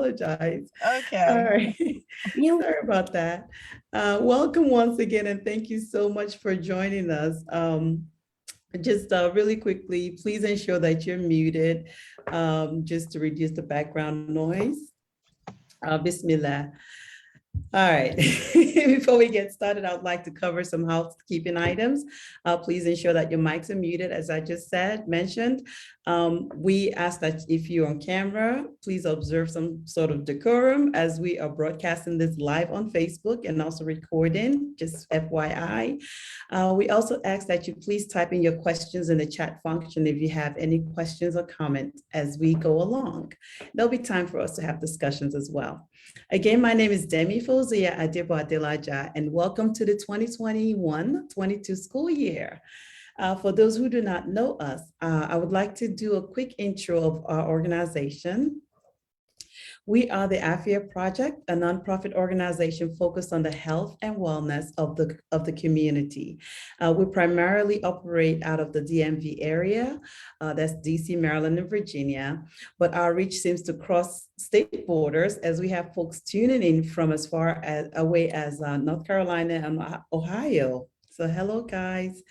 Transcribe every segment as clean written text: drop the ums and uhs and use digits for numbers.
apologize. All Okay. right. Sorry about that. Welcome once again, and thank you so much for joining us. Just really quickly, please ensure that you're muted just to reduce the background noise. Bismillah. All right. Before we get started, I'd like to cover some housekeeping items. Please ensure that your mics are muted, as I just mentioned. We ask that if you're on camera, please observe some sort of decorum as we are broadcasting this live on Facebook and also recording, just FYI. We also ask that you please type in your questions in the chat function if you have any questions or comments as we go along. There'll be time for us to have discussions as well. Again, my name is Demi Fozia Adebo Adelaja, and welcome to the 2021-22 school year. For those who do not know us, I would like to do a quick intro of our organization. We are the Aafiyah Project, a nonprofit organization focused on the health and wellness of the community. We primarily operate out of the DMV area, that's DC, Maryland, and Virginia, but our reach seems to cross state borders as we have folks tuning in from as far away as North Carolina and Ohio. So hello, guys.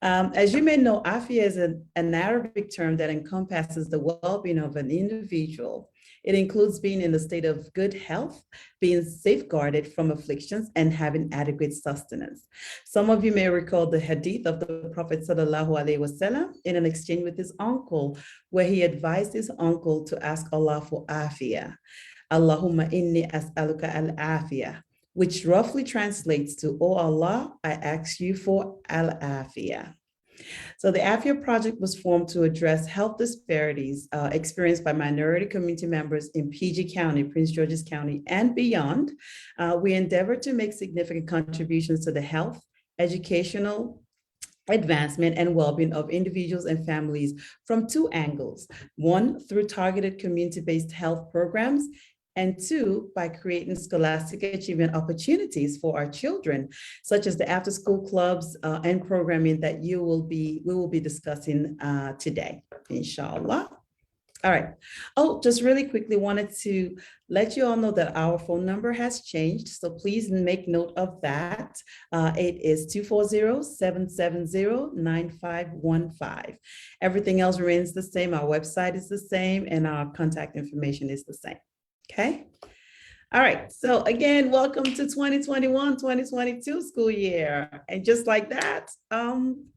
As you may know, Aafiyah is an Arabic term that encompasses the well-being of an individual. It includes being in a state of good health, being safeguarded from afflictions, and having adequate sustenance. Some of you may recall the hadith of the Prophet ﷺ in an exchange with his uncle, where he advised his uncle to ask Allah for Aafiyah. Allahumma inni as'aluka al-Aafiyah, which roughly translates to, "Oh Allah, I ask you for al-Aafiyah." So the Aafiyah Project was formed to address health disparities experienced by minority community members in PG County, Prince George's County, and beyond. We endeavor to make significant contributions to the health, educational, advancement, and well-being of individuals and families from two angles. One, through targeted community-based health programs, and two, by creating scholastic achievement opportunities for our children, such as the after-school clubs and programming that we will be discussing today, inshallah. All right. Oh, just really quickly wanted to let you all know that our phone number has changed, so please make note of that. It is 240-770-9515. Everything else remains the same. Our website is the same, and our contact information is the same. Okay. All right. So again, welcome to 2021-2022 school year. And just like that,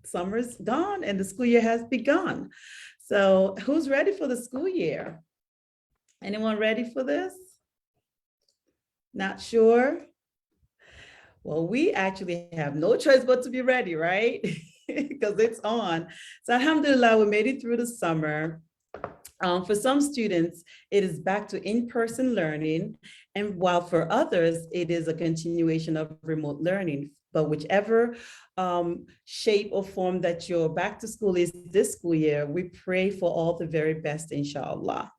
summer's gone and the school year has begun. So who's ready for the school year? Anyone ready for this? Not sure? Well, we actually have no choice but to be ready, right? Because it's on. So alhamdulillah, we made it through the summer. For some students, it is back to in-person learning, and while for others, it is a continuation of remote learning. But whichever shape or form that your back to school is this school year, we pray for all the very best, inshallah.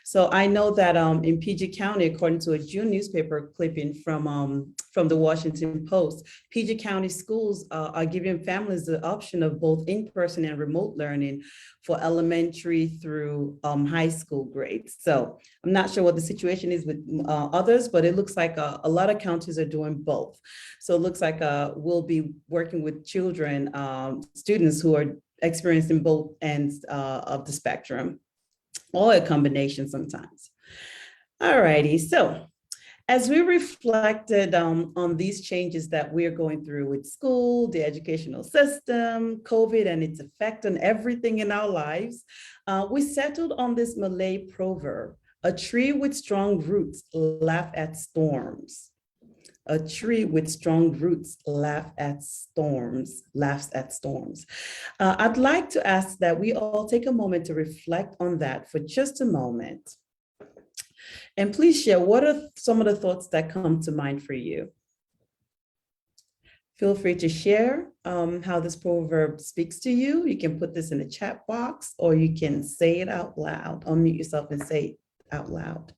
So I know that in PG County, according to a June newspaper clipping from the Washington Post, PG County schools are giving families the option of both in-person and remote learning for elementary through high school grades. So I'm not sure what the situation is with others, but it looks like a lot of counties are doing both. So it looks like we'll be working with children, students who are experiencing both ends of the spectrum, or a combination sometimes. All righty, so as we reflected on these changes that we're going through with school, the educational system, COVID and its effect on everything in our lives, we settled on this Malay proverb: a tree with strong roots laugh at storms. A tree with strong roots laughs at storms. I'd like to ask that we all take a moment to reflect on that for just a moment. And please share, what are some of the thoughts that come to mind for you? Feel free to share how this proverb speaks to you. You can put this in the chat box, or you can say it out loud. Unmute yourself and say it out loud.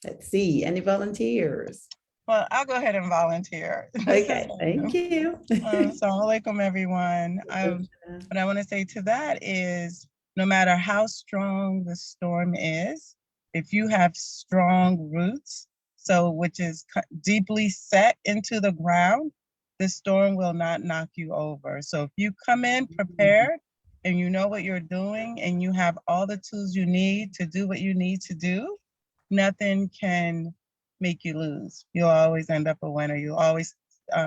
Let's see, any volunteers? Well, I'll go ahead and volunteer. Okay, thank you. Assalamu alaikum, everyone. What I want to say to that is no matter how strong the storm is, if you have strong roots, so which is deeply set into the ground, the storm will not knock you over. So if you come in prepared and you know what you're doing and you have all the tools you need to do what you need to do, nothing can make you lose. You'll always end up a winner. You'll always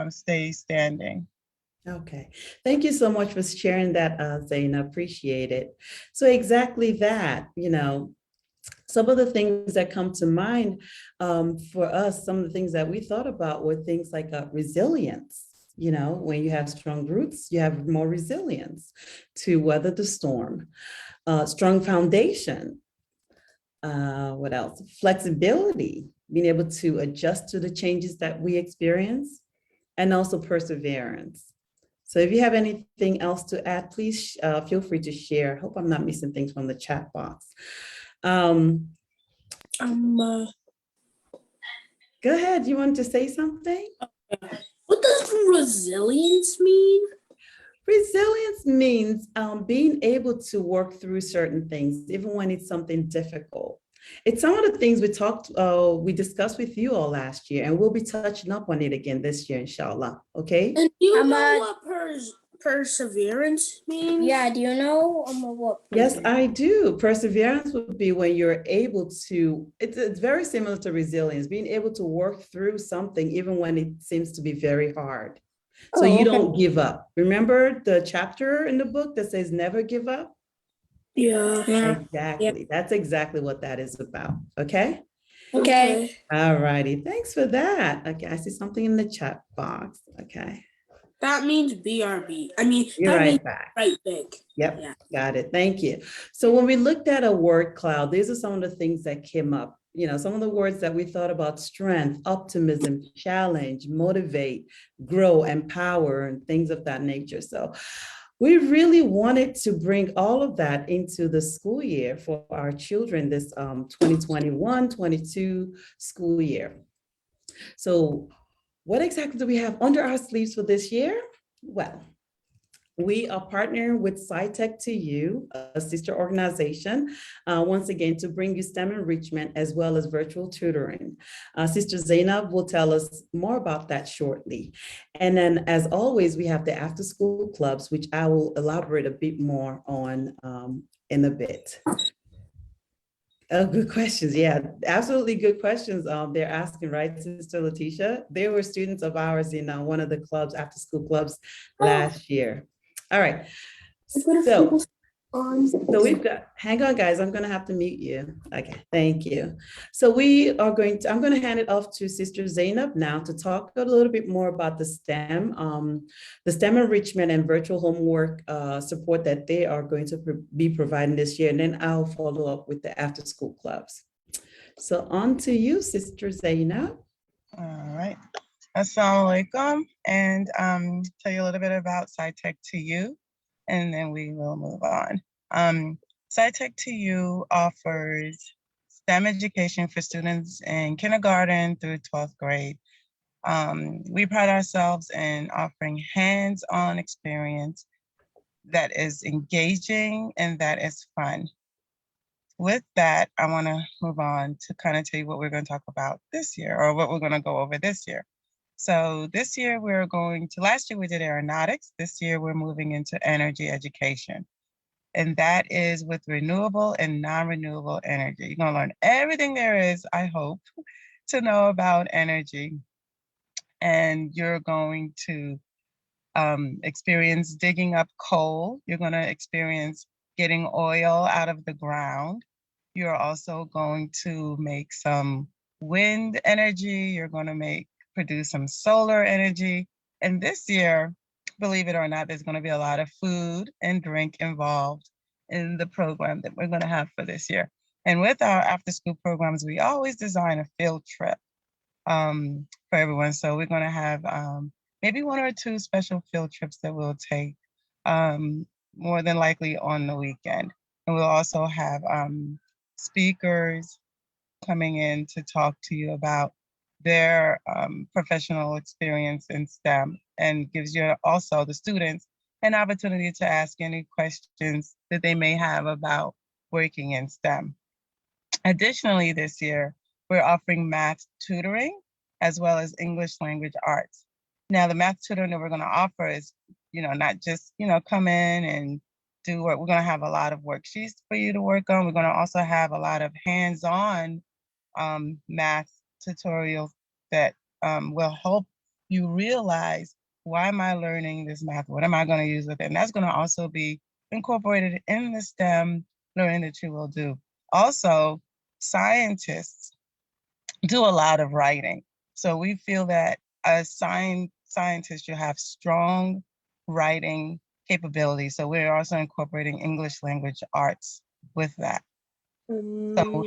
stay standing. Okay, thank you so much for sharing that, Zane. I appreciate it. So exactly that, some of the things that come to mind for us, some of the things that we thought about were things like resilience. When you have strong roots, you have more resilience to weather the storm. Strong foundation. What else? Flexibility, being able to adjust to the changes that we experience, and also perseverance. So if you have anything else to add, please feel free to share. Hope I'm not missing things from the chat box. Go ahead. You want to say something? What does resilience mean? Resilience means being able to work through certain things, even when it's something difficult. It's some of the things we discussed with you all last year, and we'll be touching up on it again this year, inshallah. Okay. And do you know what perseverance means? Yeah, do you know what? Yes, I do. Perseverance would be when you're able to, it's very similar to resilience, being able to work through something even when it seems to be very hard. So you don't give up. Remember the chapter in the book that says never give up? Yeah. Exactly. That's exactly what that is about. Okay. Okay. All righty. Thanks for that. Okay. I see something in the chat box. Okay. That means BRB. I mean, You're that right means back. right back. Yep. Yeah. Got it. Thank you. So when we looked at a word cloud, these are some of the things that came up. Some of the words that we thought about: strength, optimism, challenge, motivate, grow, empower, and things of that nature. So we really wanted to bring all of that into the school year for our children this 2021-22 school year. So what exactly do we have under our sleeves for this year? Well, we are partnering with SciTech2U, a sister organization, once again, to bring you STEM enrichment as well as virtual tutoring. Sister Zainab will tell us more about that shortly. And then, as always, we have the after school clubs, which I will elaborate a bit more on in a bit. Oh, good questions. Yeah, absolutely good questions. They're asking, right, Sister Letitia? They were students of ours in one of the clubs, after school clubs last year. All right. So we've got, hang on, guys, I'm going to have to mute you. Okay, thank you. So I'm going to hand it off to Sister Zainab now to talk a little bit more about the STEM enrichment and virtual homework support that they are going to be providing this year. And then I'll follow up with the after school clubs. So on to you, Sister Zainab. All right. Assalamu alaikum, and tell you a little bit about SciTech2U, and then we will move on. SciTech2U offers STEM education for students in kindergarten through 12th grade. We pride ourselves in offering hands-on experience that is engaging and that is fun. With that, I want to move on to kind of tell you what we're going to talk about this year, or what we're going to go over this year. So this year last year we did aeronautics. This year we're moving into energy education. And that is with renewable and non-renewable energy. You're going to learn everything there is, I hope, to know about energy. And you're going to experience digging up coal. You're going to experience getting oil out of the ground. You're also going to make some wind energy. You're going to produce some solar energy. And this year, believe it or not, there's going to be a lot of food and drink involved in the program that we're going to have for this year. And with our after school programs, we always design a field trip for everyone. So we're going to have maybe 1 or 2 special field trips that we'll take, more than likely on the weekend. And we'll also have speakers coming in to talk to you about their professional experience in STEM, and gives you also the students an opportunity to ask any questions that they may have about working in STEM. Additionally, this year, we're offering math tutoring as well as English language arts. Now, the math tutoring that we're going to offer is, not just, come in and do work. We're going to have a lot of worksheets for you to work on. We're going to also have a lot of hands-on math tutorials that will help you realize, why am I learning this math? What am I going to use with it? And that's going to also be incorporated in the STEM learning that you will do. Also, scientists do a lot of writing. So we feel that as scientists, you have strong writing capability. So we're also incorporating English language arts with that. So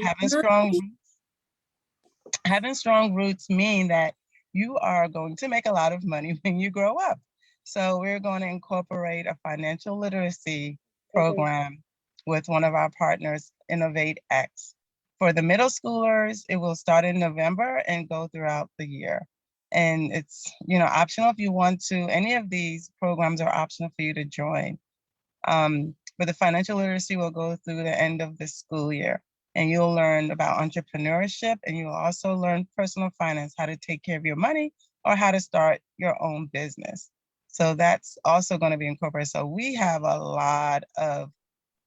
having strong roots mean that you are going to make a lot of money when you grow up. So we're going to incorporate a financial literacy program with one of our partners, Innovate X. For the middle schoolers, it will start in November and go throughout the year. And it's, optional if you want to. Any of these programs are optional for you to join. But the financial literacy will go through the end of the school year, and you'll learn about entrepreneurship, and you'll also learn personal finance, how to take care of your money or how to start your own business. So that's also going to be incorporated. So we have a lot of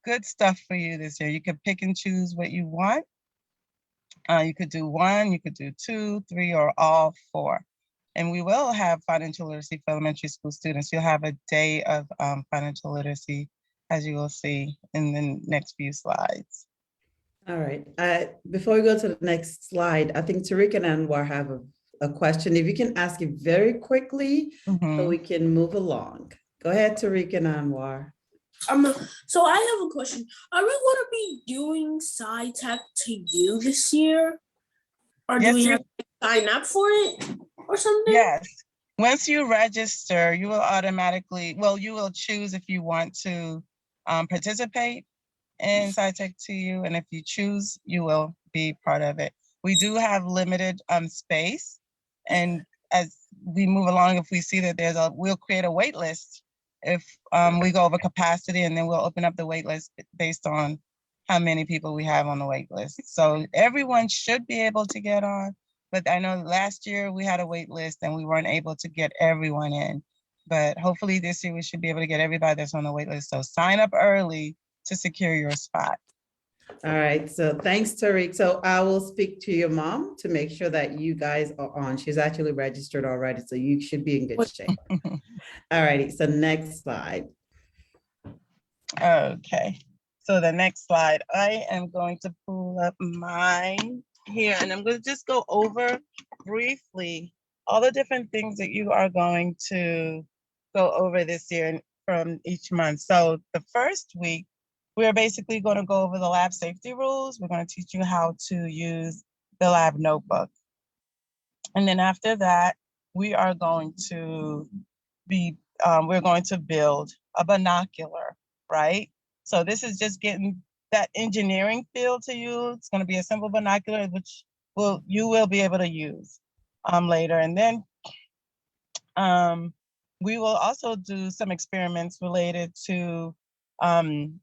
good stuff for you this year. You can pick and choose what you want. You could do 1, you could do 2, 3, or all 4. And we will have financial literacy for elementary school students. You'll have a day of financial literacy, as you will see in the next few slides. All right. Before we go to the next slide, I think Tariq and Anwar have a question. If you can ask it very quickly, so we can move along. Go ahead, Tariq and Anwar. So I have a question. Are we going to be doing SciTech to you this year? Or do we have to sign up for it or something? Yes. Once you register, you will automatically, you will choose if you want to participate in SciTech to you. And if you choose, you will be part of it. We do have limited space. And as we move along, if we see that we'll create a wait list if we go over capacity, and then we'll open up the wait list based on how many people we have on the wait list. So everyone should be able to get on, but I know last year we had a wait list and we weren't able to get everyone in, but hopefully this year we should be able to get everybody that's on the wait list. So sign up early to secure your spot. All right, so thanks, Tariq. So I will speak to your mom to make sure that you guys are on. She's actually registered already, so you should be in good shape. All righty, so next slide. Okay, so the next slide, I am going to pull up mine here, and I'm going to just go over briefly all the different things that you are going to go over this year from each month. So the first week, we're basically going to go over the lab safety rules. We're going to teach you how to use the lab notebook. And then after that, we are going to we're going to build a binocular, right? So this is just getting that engineering feel to you. It's going to be a simple binocular, which you will be able to use later. And then we will also do some experiments related to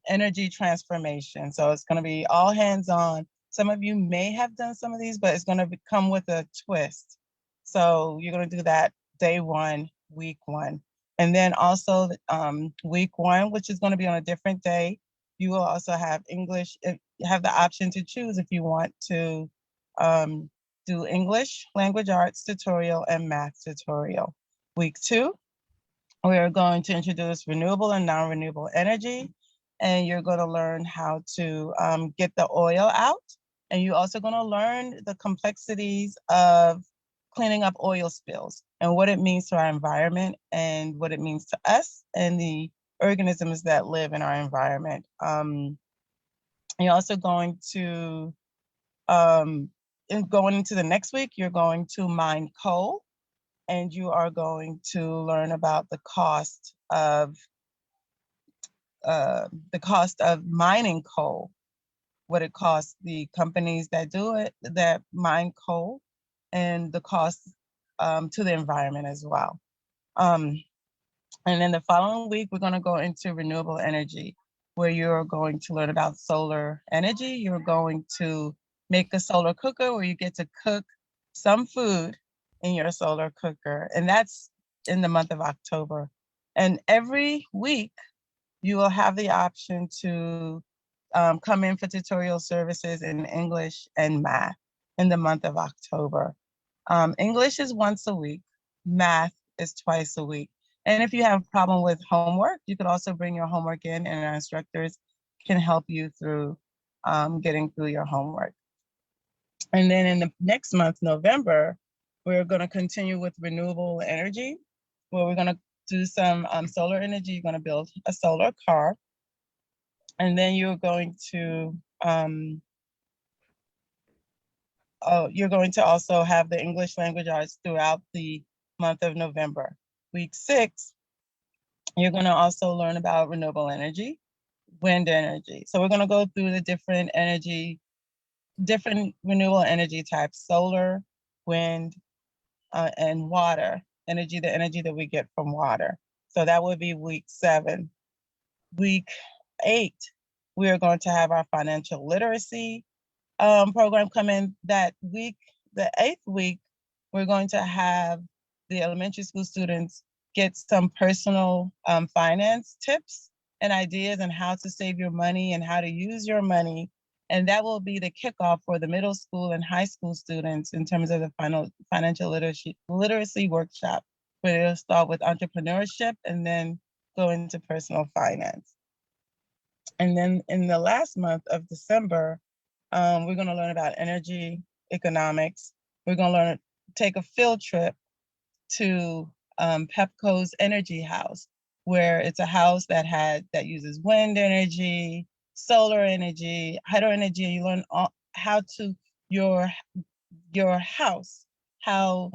energy transformation. So it's going to be all hands-on. Some of you may have done some of these, but it's going to come with a twist. So you're going to do that day 1, week 1. And then also week 1, which is going to be on a different day, you will also have English. You have the option to choose if you want to do English, language arts tutorial, and math tutorial. Week 2, we are going to introduce renewable and non-renewable energy, and you're going to learn how to get the oil out. And you're also going to learn the complexities of cleaning up oil spills and what it means to our environment and what it means to us and the organisms that live in our environment. You're also going to, going into the next week, you're going to mine coal, and you are going to learn about the cost of mining coal, what it costs the companies that do it, that mine coal, and the cost to the environment as well. And then the following week, we're going to go into renewable energy, where you're going to learn about solar energy. You're going to make a solar cooker where you get to cook some food in your solar cooker. And that's in the month of October. And every week, you will have the option to come in for tutorial services in English and math in the month of October. English is once a week, math is twice a week. And if you have a problem with homework, you could also bring your homework in and our instructors can help you through getting through your homework. And then in the next month, November, we're going to continue with renewable energy, where we're going to do some solar energy. You're going to build a solar car. And then you're going to also have the English language arts throughout the month of November. Week 6, you're going to also learn about renewable energy, wind energy. So we're going to go through the different renewable energy types: solar, wind, and water energy, the energy that we get from water. So that would be week 7. Week 8, we are going to have our financial literacy program come in that week. The 8th week, we're going to have the elementary school students get some personal finance tips and ideas on how to save your money and how to use your money. And that will be the kickoff for the middle school and high school students in terms of the financial literacy workshop, where they'll start with entrepreneurship and then go into personal finance. And then in the last month of December, we're going to learn about energy economics. We're going to take a field trip to Pepco's Energy House, where it's a house that uses wind energy, solar energy, hydro energy, and you learn how to your house, how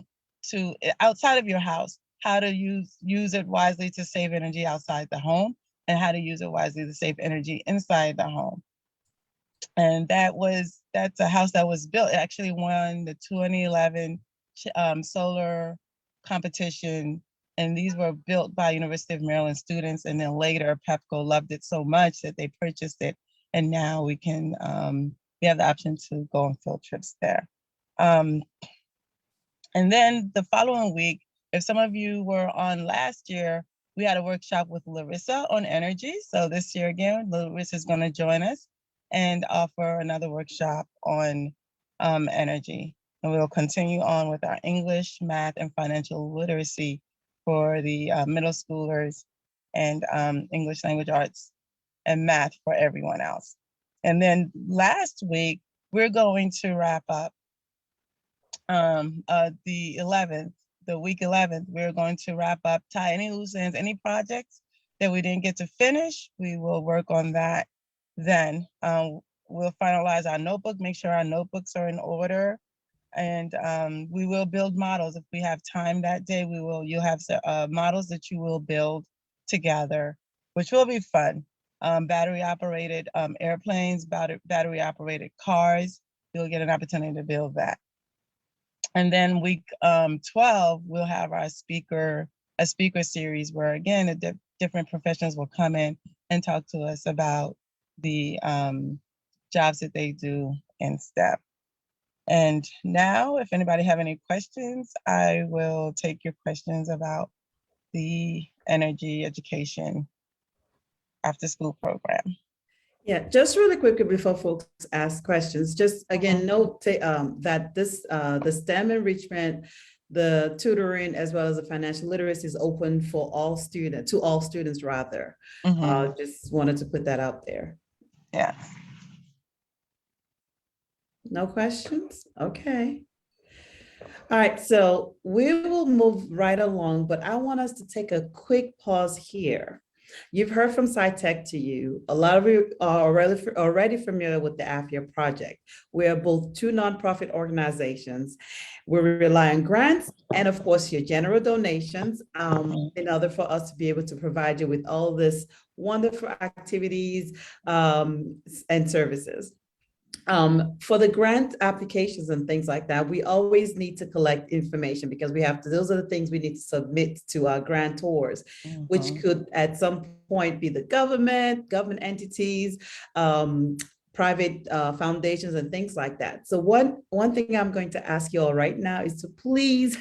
to outside of your house, how to use it wisely to save energy outside the home, and how to use it wisely to save energy inside the home. And that's a house that was built. It actually won the 2011 solar competition. And these were built by University of Maryland students. And then later Pepco loved it so much that they purchased it. And now we have the option to go on field trips there. And then the following week, if some of you were on last year, we had a workshop with Larissa on energy. So this year again, Larissa is going to join us and offer another workshop on energy. And we'll continue on with our English, math, and financial literacy for the middle schoolers, and English language arts and math for everyone else. And then last week, we're going to wrap up the 11th, the week 11th, we're going to wrap up, tie any loose ends, any projects that we didn't get to finish, we will work on that then. We'll finalize our notebook, make sure our notebooks are in order, and we will build models. If we have time that day, you'll have models that you will build together, which will be fun. Battery operated airplanes, battery operated cars, you'll get an opportunity to build that. And then week 12, we'll have our speaker series where, again, the different professionals will come in and talk to us about the jobs that they do in STEM. And now, if anybody have any questions, I will take your questions about the energy education after school program. Yeah, just really quickly before folks ask questions, just again, note that the STEM enrichment, the tutoring, as well as the financial literacy is open for all students rather. Just wanted to put that out there. Yeah. No questions? Okay. All right, so we will move right along, but I want us to take a quick pause here. You've heard from SciTech to you. A lot of you are already familiar with the Aafiyah project. We are both two nonprofit organizations. We rely on grants and, of course, your general donations in order for us to be able to provide you with all this wonderful activities and services. For the grant applications and things like that, we always need to collect information because we have to, those are the things we need to submit to our grantors, which could at some point be the government entities, private foundations and things like that. So one thing I'm going to ask you all right now is to please,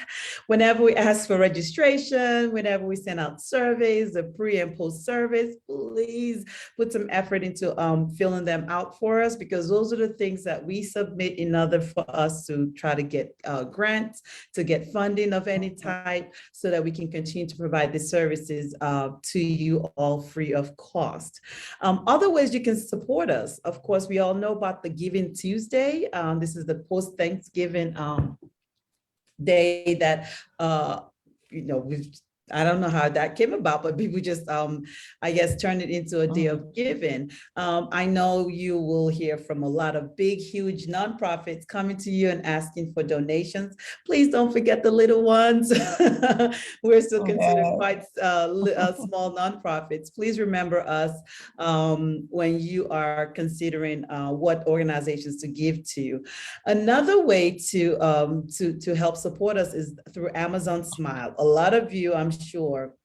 whenever we ask for registration, whenever we send out surveys, the pre and post surveys, please put some effort into filling them out for us, because those are the things that we submit in order for us to try to get grants, to get funding of any type, so that we can continue to provide the services to you all free of cost. Other ways you can support us, of course, we all know about the Giving Tuesday. This is the post-Thanksgiving day that, I don't know how that came about, but people just, I guess, turned it into a day of giving. I know you will hear from a lot of big, huge nonprofits coming to you and asking for donations. Please don't forget the little ones. We're still considered quite small nonprofits. Please remember us when you are considering what organizations to give to. Another way to help support us is through Amazon Smile. A lot of you, I'm sure,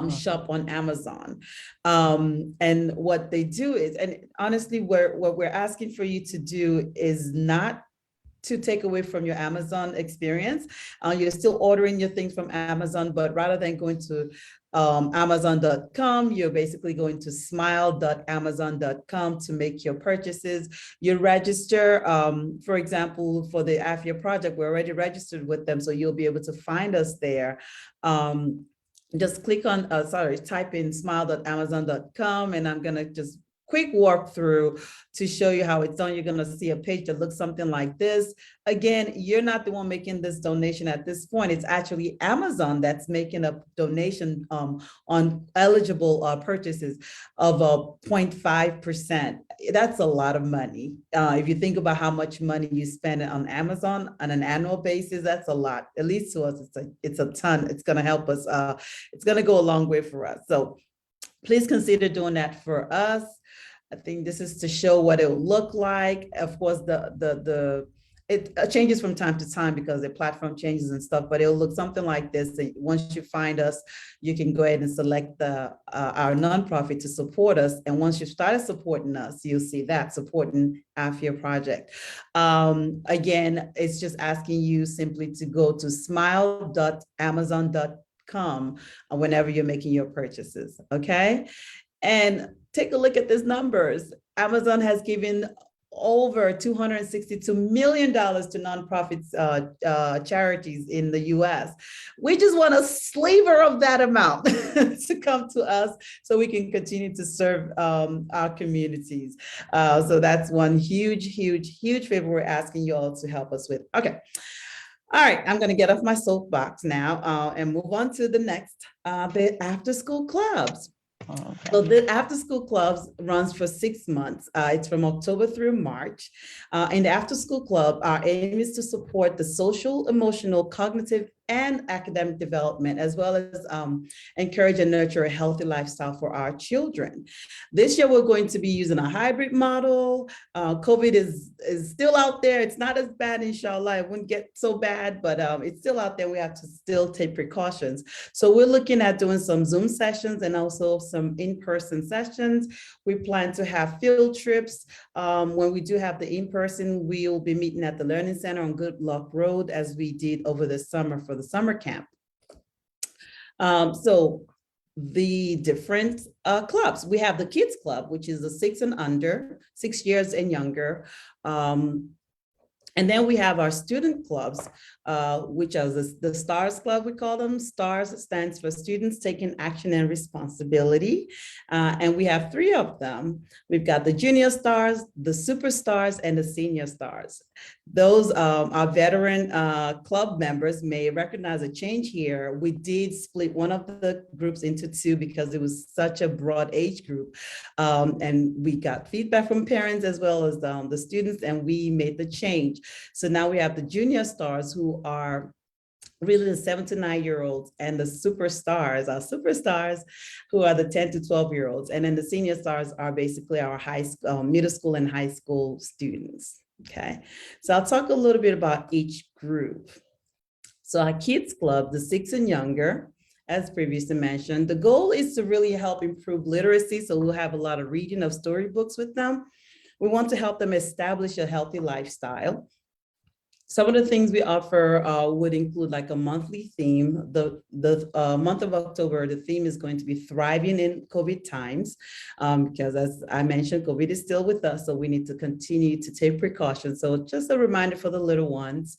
shop on Amazon. And what they do is, and honestly, what we're asking for you to do is not to take away from your Amazon experience. You're still ordering your things from Amazon, but rather than going to Amazon.com, you're basically going to smile.amazon.com to make your purchases. You register, for example, for the Aafiyah project, we're already registered with them, so you'll be able to find us there. Just click on, type in smile.amazon.com, and I'm gonna just quick walkthrough to show you how it's done. You're going to see a page that looks something like this. Again, you're not the one making this donation at this point. It's actually Amazon that's making a donation on eligible purchases of 0.5%. That's a lot of money. If you think about how much money you spend on Amazon on an annual basis, that's a lot. At least to us, it's a ton. It's going to help us. It's going to go a long way for us. So please consider doing that for us. I think this is to show what it will look like. Of course, it changes from time to time because the platform changes and stuff, but it'll look something like this. Once you find us, you can go ahead and select our nonprofit to support us. And once you've started supporting us, you'll see that supporting Aafiyah project. Again, it's just asking you simply to go to smile.amazon.com whenever you're making your purchases, okay? And take a look at these numbers. Amazon has given over $262 million to nonprofits, charities in the US. We just want a sliver of that amount to come to us so we can continue to serve our communities. So that's one huge favor we're asking you all to help us with. Okay. All right, I'm going to get off my soapbox now and move on to the next, the after school clubs. Okay. So the after school clubs runs for 6 months. It's from October through March. In the after school club, our aim is to support the social, emotional, cognitive, and academic development, as well as encourage and nurture a healthy lifestyle for our children. This year, we're going to be using a hybrid model. COVID is still out there. It's not as bad, inshallah. It wouldn't get so bad, but it's still out there. We have to still take precautions. So we're looking at doing some Zoom sessions and also some in-person sessions. We plan to have field trips. When we do have the in-person, we will be meeting at the Learning Center on Good Luck Road, as we did over the summer for the summer camp. So the different clubs, we have the Kids Club, which is the 6 and under, 6 years and younger. And then we have our student clubs, which are the STARS Club, we call them. STARS stands for Students Taking Action and Responsibility. And we have 3 of them. We've got the Junior Stars, the Super Stars, and the Senior Stars. Those our veteran club members may recognize a change here. We did split one of the groups into 2 because it was such a broad age group. And we got feedback from parents as well as the students, and we made the change. So now we have the Junior Stars, who are really the 7 to 9 year olds, and the superstars, our superstars, who are the 10 to 12 year olds. And then the senior stars are basically our high school, middle school and high school students. Okay, so I'll talk a little bit about each group. So our kids club, the 6 and younger, as previously mentioned, the goal is to really help improve literacy. So we'll have a lot of reading of storybooks with them. We want to help them establish a healthy lifestyle. Some of the things we offer would include like a monthly theme. The month of October, the theme is going to be thriving in COVID times, because as I mentioned, COVID is still with us, so we need to continue to take precautions. So just a reminder for the little ones.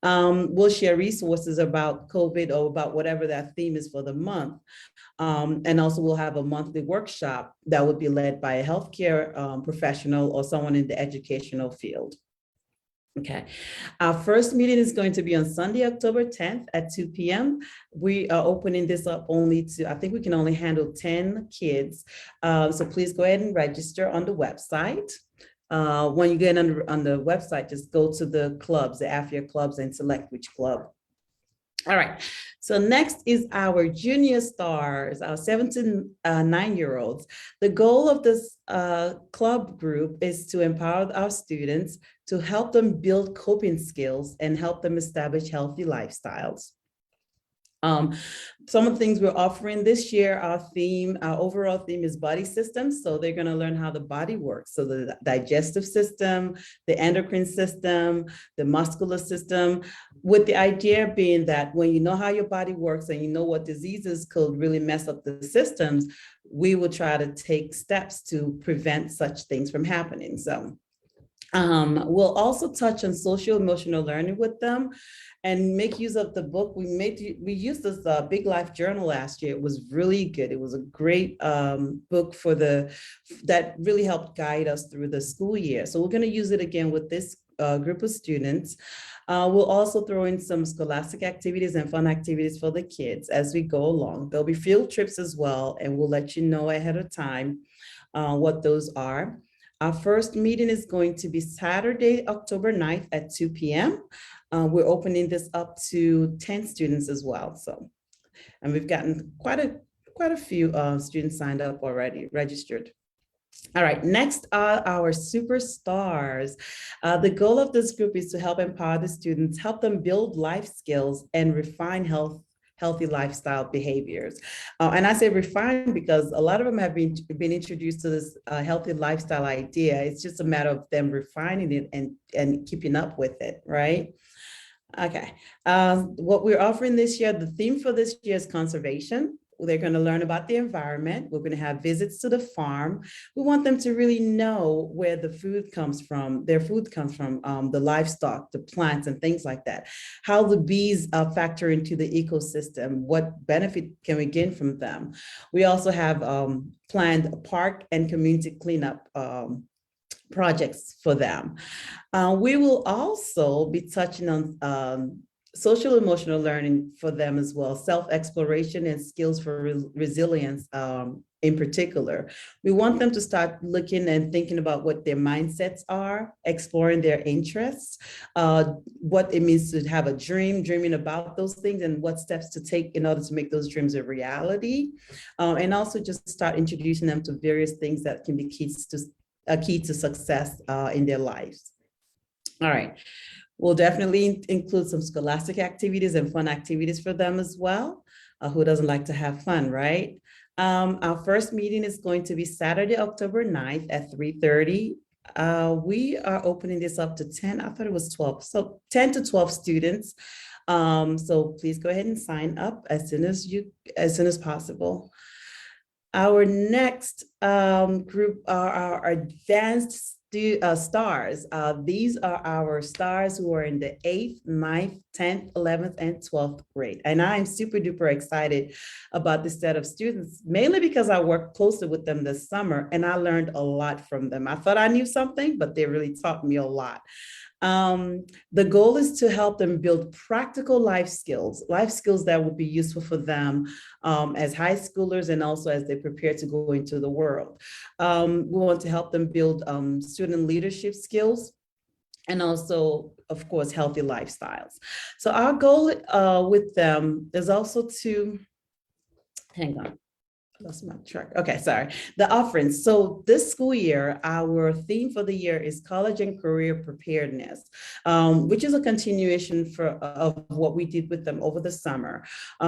We'll share resources about COVID or about whatever that theme is for the month. And also we'll have a monthly workshop that would be led by a healthcare professional or someone in the educational field. Okay, our first meeting is going to be on Sunday, October 10th at 2 p.m. We are opening this up only to, I think we can only handle 10 kids. So please go ahead and register on the website. When you get on the website, just go to the clubs, the Aafiyah clubs, and select which club. All right, so next is our junior stars, our 7 to 9 year olds. The goal of this club group is to empower our students, to help them build coping skills and help them establish healthy lifestyles. Some of the things we're offering this year, our overall theme is body systems. So they're going to learn how the body works. So the digestive system, the endocrine system, the muscular system, with the idea being that when you know how your body works and you know what diseases could really mess up the systems, we will try to take steps to prevent such things from happening. So we'll also touch on social emotional learning with them and make use of the book. We used this Big Life Journal last year. It was really good. It was a great book that really helped guide us through the school year. So we're going to use it again with this group of students. We'll also throw in some scholastic activities and fun activities for the kids as we go along. There'll be field trips as well, and we'll let you know ahead of time what those are. Our first meeting is going to be Saturday, October 9th at 2 p.m. We're opening this up to 10 students as well. So, and we've gotten quite a few students signed up already, registered. All right, next are our superstars. The goal of this group is to help empower the students, help them build life skills and refine healthy lifestyle behaviors. And I say refine because a lot of them have been introduced to this healthy lifestyle idea. It's just a matter of them refining it and keeping up with it, right? Okay, what we're offering this year, the theme for this year is conservation. They're going to learn about the environment. We're going to have visits to the farm. We want them to really know where the food comes from, their food comes from, the livestock, the plants and things like that. How the bees factor into the ecosystem, what benefit can we gain from them? We also have planned park and community cleanup projects for them. We will also be touching on social emotional learning for them as well, self-exploration and skills for resilience in particular. We want them to start looking and thinking about what their mindsets are, exploring their interests, what it means to have a dream, dreaming about those things and what steps to take in order to make those dreams a reality. And also just start introducing them to various things that can be a key to success in their lives. All right. We'll definitely include some scholastic activities and fun activities for them as well. Who doesn't like to have fun, right? Our first meeting is going to be Saturday, October 9th at 3:30. We are opening this up to 10, I thought it was 12. So 10 to 12 students. So please go ahead and sign up as soon as possible. Our next group are our advanced stars. These are our stars who are in the 8th, 9th, 10th, 11th, and 12th grade. And I'm super duper excited about this set of students, mainly because I worked closely with them this summer and I learned a lot from them. I thought I knew something, but they really taught me a lot. The goal is to help them build practical life skills that will be useful for them as high schoolers and also as they prepare to go into the world. We want to help them build student leadership skills, and also, of course, healthy lifestyles. So our goal with them is also to, hang on, lost my track. Okay, sorry. The offerings. So this school year, our theme for the year is college and career preparedness, which is a continuation of what we did with them over the summer.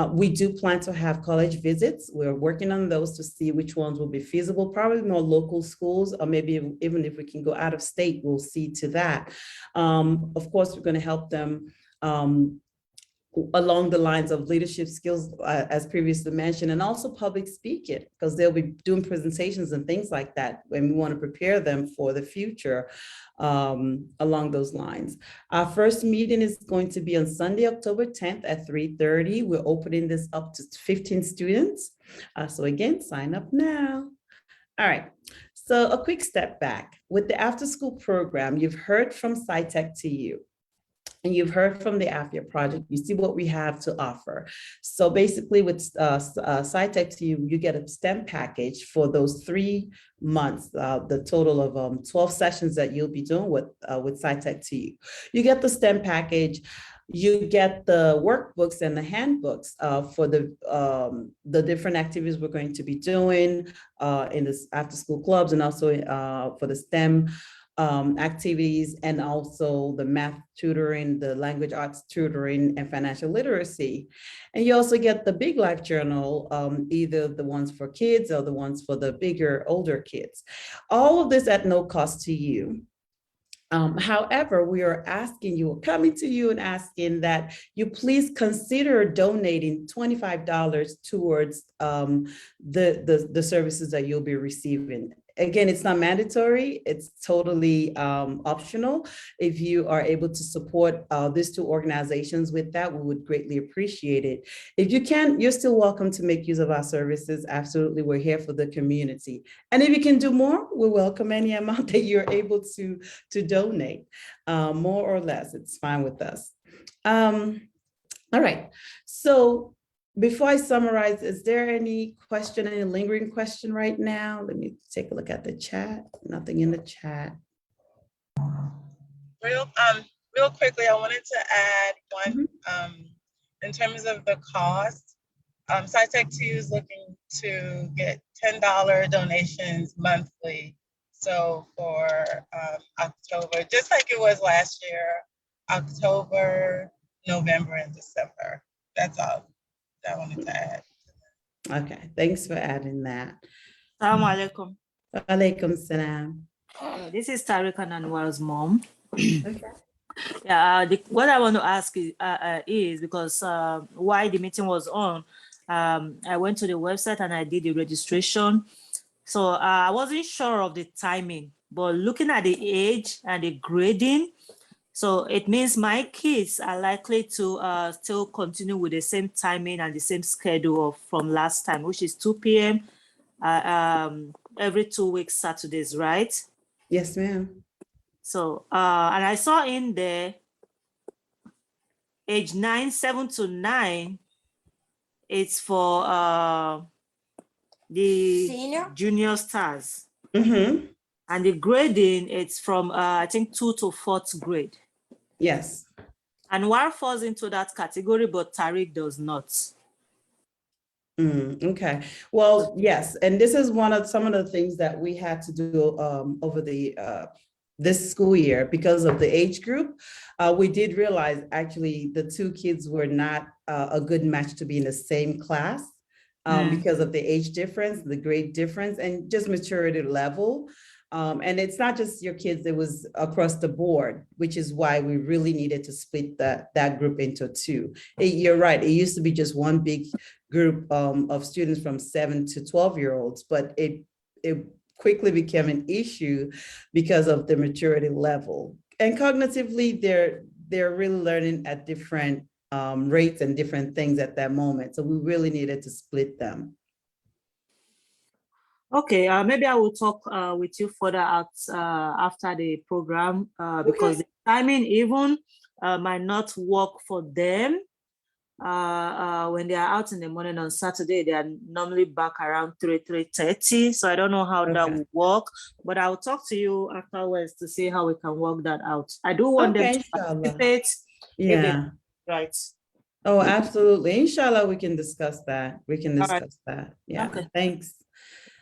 We do plan to have college visits. We're working on those to see which ones will be feasible, probably more local schools, or maybe even if we can go out of state, we'll see to that. Of course, we're going to help them along the lines of leadership skills, as previously mentioned, and also public speaking, because they'll be doing presentations and things like that, and we want to prepare them for the future along those lines. Our first meeting is going to be on Sunday, October 10th at 3:30. We're opening this up to 15 students. So again, sign up now. All right. So a quick step back. With the after-school program, you've heard from SciTech to you. And you've heard from the Aafiyah project, you see what we have to offer. So basically with SciTech to you, you get a STEM package for those 3 months, the total of 12 sessions that you'll be doing with SciTech to you. You get the STEM package, you get the workbooks and the handbooks for the different activities we're going to be doing in this after school clubs, and also for the STEM activities, and also the math tutoring, the language arts tutoring, and financial literacy. And you also get the Big Life Journal, either the ones for kids or the ones for the bigger, older kids. All of this at no cost to you. However, we are asking you, coming to you and asking that you please consider donating $25 towards the services that you'll be receiving. Again, it's not mandatory, it's totally optional. If you are able to support these two organizations with that, we would greatly appreciate it. If you can, you're still welcome to make use of our services. Absolutely, we're here for the community. And if you can do more, we welcome any amount that you're able to donate, more or less, it's fine with us. All right, so before I summarize, is there any question, any lingering question right now? Let me take a look at the chat. Nothing in the chat. Real quickly, I wanted to add one, in terms of the cost. SciTech 2 is looking to get $10 donations monthly. So for October, just like it was last year, October, November, and December. That's all I wanted to add. Okay, thanks for adding that. Assalamu alaikum. Alaikum salam. This is Tariq and Anwar's mom. Okay. Yeah, what I want to ask is because while the meeting was on, I went to the website and I did the registration. So I wasn't sure of the timing, but looking at the age and the grading, so it means my kids are likely to still continue with the same timing and the same schedule from last time, which is 2 p.m. Every 2 weeks, Saturdays, right? Yes, ma'am. So, and I saw in there, age 7 to 9, it's for the Senior? junior stars. Mm-hmm. And the grading, it's from, I think, 2 to 4th grade. Yes. And War falls into that category, but Tariq does not. Okay. Well, yes, and this is some of the things that we had to do over the this school year because of the age group. We did realize actually the two kids were not a good match to be in the same class because of the age difference, the grade difference, and just maturity level. And it's not just your kids, it was across the board, which is why we really needed to split that group into two. You're right, it used to be just one big group of students from 7 to 12-year-olds, but it quickly became an issue because of the maturity level. And cognitively, they're really learning at different rates and different things at that moment. So we really needed to split them. Okay, maybe I will talk with you further after the program because the timing even might not work for them. when they are out in the morning on Saturday, they are normally back around 3:30. So I don't know how that Okay. will work, but I'll talk to you afterwards to see how we can work that out. I do want them Okay, to inshallah. participate. Yeah. Right. Oh, absolutely. Inshallah, we can discuss that. We can All right. discuss that. Yeah. Okay. Thanks.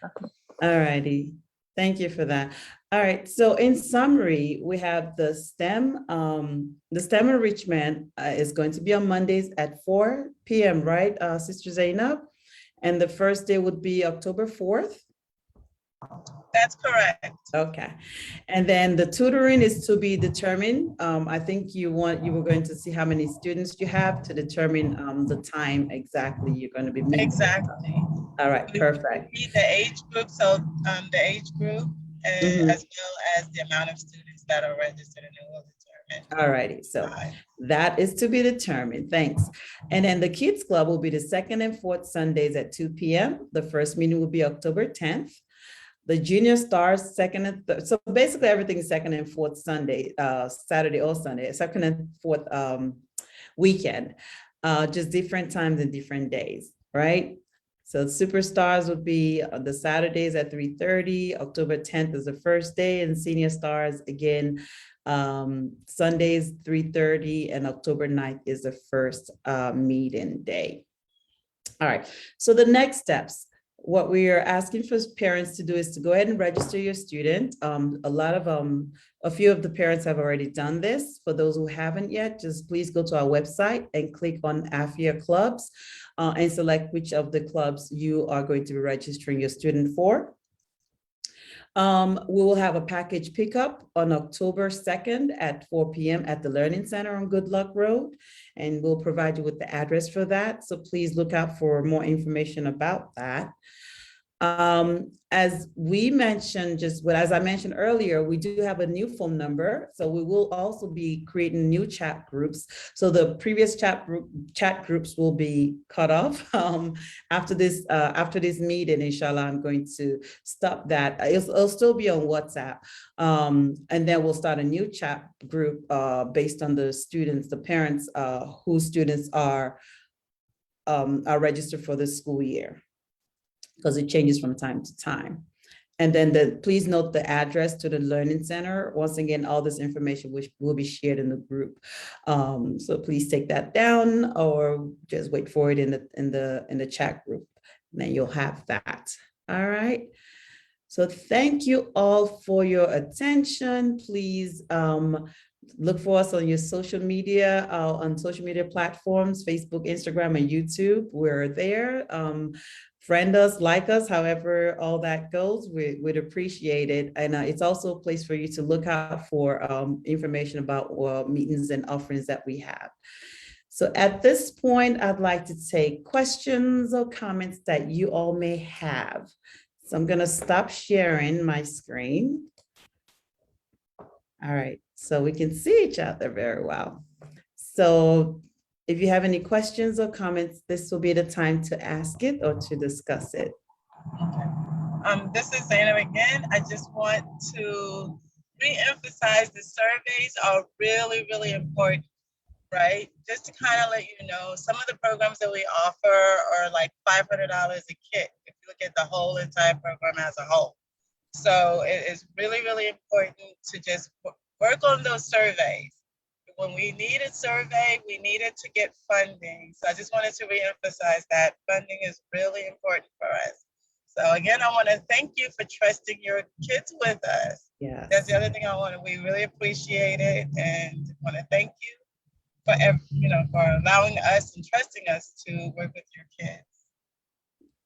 Okay. All righty. Thank you for that. All right. So in summary, we have the STEM enrichment is going to be on Mondays at 4 p.m., right, Sister Zainab? And the first day would be October 4th. That's correct. Okay. And then the tutoring is to be determined. I think you were going to see how many students you have to determine the time exactly you're going to be meeting. Exactly. All right, We perfect. need the age group, so the age group, Mhm. as well as the amount of students that are registered, and it will determine. All righty, so time. that is to be determined, thanks. And then the Kids Club will be the second and fourth Sundays at 2 p.m. The first meeting will be October 10th. The Junior Stars second and third, so basically everything is second and fourth Sunday, Saturday or Sunday, second and fourth weekend, just different times and different days, right? So Superstars would be the Saturdays at 3:30, October 10th is the first day, and Senior Stars again, Sundays 3:30, and October 9th is the first meeting day. All right, so the next steps. What we are asking for parents to do is to go ahead and register your student. A few of the parents have already done this. For those who haven't yet, just please go to our website and click on Aafiyah clubs and select which of the clubs you are going to be registering your student for. We will have a package pickup on October 2nd at 4 p.m. at the Learning Center on Good Luck Road, and we'll provide you with the address for that. So please look out for more information about that. As we mentioned, as I mentioned earlier, we do have a new phone number. So we will also be creating new chat groups. So the previous chat groups will be cut off after this meeting. Inshallah, I'm going to stop that. It'll still be on WhatsApp, and then we'll start a new chat group based on the students, the parents whose students are registered for the school year, because it changes from time to time. And then please note the address to the Learning Center. Once again, all this information will be shared in the group. So please take that down or just wait for it in the chat group. And then you'll have that. All right. So thank you all for your attention. Please look for us on your social media, on social media platforms, Facebook, Instagram, and YouTube. We're there. Friend us, like us, however all that goes, we'd appreciate it. And it's also a place for you to look out for information about meetings and offerings that we have. So at this point, I'd like to take questions or comments that you all may have. So I'm gonna stop sharing my screen. All right, so we can see each other very well. So if you have any questions or comments, this will be the time to ask it or to discuss it. Okay. This is Zainab again. I just want to re-emphasize the surveys are really, really important, right? Just to kind of let you know, some of the programs that we offer are like $500 a kit if you look at the whole entire program as a whole. So it is really, really important to just work on those surveys. When we need a survey, we needed to get funding. So I just wanted to reemphasize that funding is really important for us. So again, I want to thank you for trusting your kids with us. Yes. That's the other thing we really appreciate it, and want to thank you for for allowing us and trusting us to work with your kids.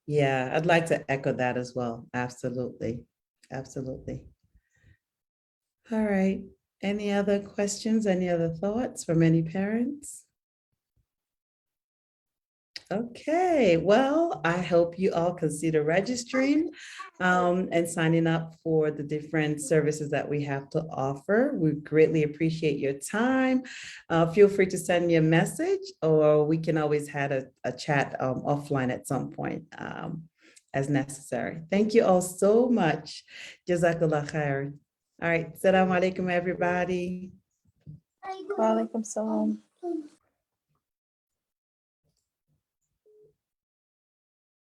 Yeah, I'd like to echo that as well. Absolutely. Absolutely. All right. Any other questions? Any other thoughts from any parents? Okay, well, I hope you all consider registering and signing up for the different services that we have to offer. We greatly appreciate your time. Feel free to send me a message, or we can always have a chat offline at some point as necessary. Thank you all so much. Jazakallah khair. All right, Assalamu alaikum, everybody. Wa alaikum salam.